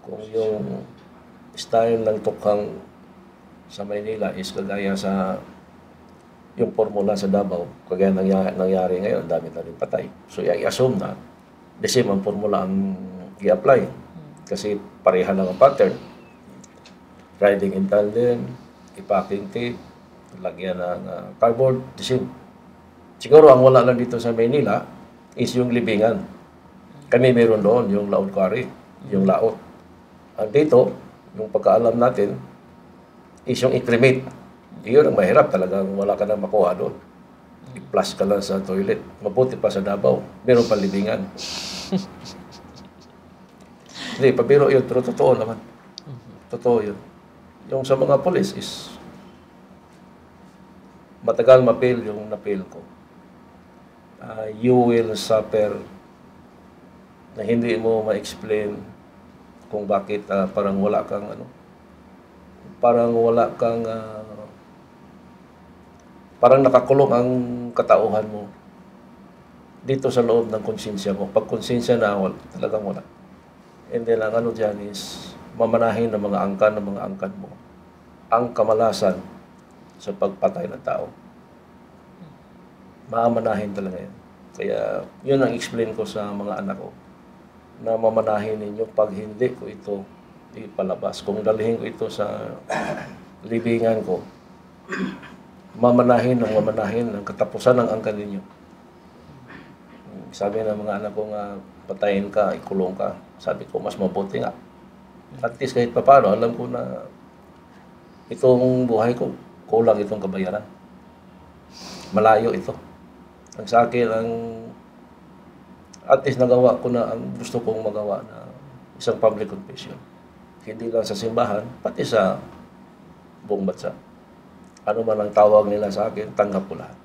Kung yung style ng tukhang sa Maynila is kagaya sa yung formula sa Davao, kagaya nangyari ngayon, dami na rin patay. So, i-assume na the same ang formula ang i-apply. Kasi pareha lang ang pattern. Riding in tandem, ipacking tape, lagyan ng cardboard, the same. Siguro ang wala lang dito sa Maynila is yung libingan. Kami meron doon, yung laot quarry, yung laot. At dito, yung pagkaalam natin, is yung i-cremate. Iyon ang mahirap talagang wala ka na makuha doon. I-flush ka lang sa toilet. Mabuti pa sa Davao, meron pa libingan. Hindi, pabiro yun, pero totoo naman. Totoo yun. Yung sa mga polis is matagal mapil yung napil ko. You will suffer na hindi mo ma-explain kung bakit parang wala kang parang nakakulong ang katauhan mo dito sa loob ng konsensya mo. Pag konsensya na, talagang wala. And then ang dyan is mamanahin ng mga angkan mo ang kamalasan sa pagpatay ng tao. Maamanahin talaga yan. Kaya yun ang explain ko sa mga anak ko na mamanahin ninyo pag hindi ko ito ipalabas. Kung dalhin ko ito sa libingan ko, mamanahin ng katapusan ng angkan ninyo. Sabi ng mga anak ko nga, patayin ka, ikulong ka. Sabi ko, mas mabuti nga. At least kahit paano, alam ko na itong buhay ko, kulang itong kabayaran. Malayo ito. Ang sa akin, at least nagawa ko na ang gusto kong magawa na isang public confession. Hindi lang sa simbahan, pati sa buong bansa. Ano man ang tawag nila sa akin, tanggap ko lahat.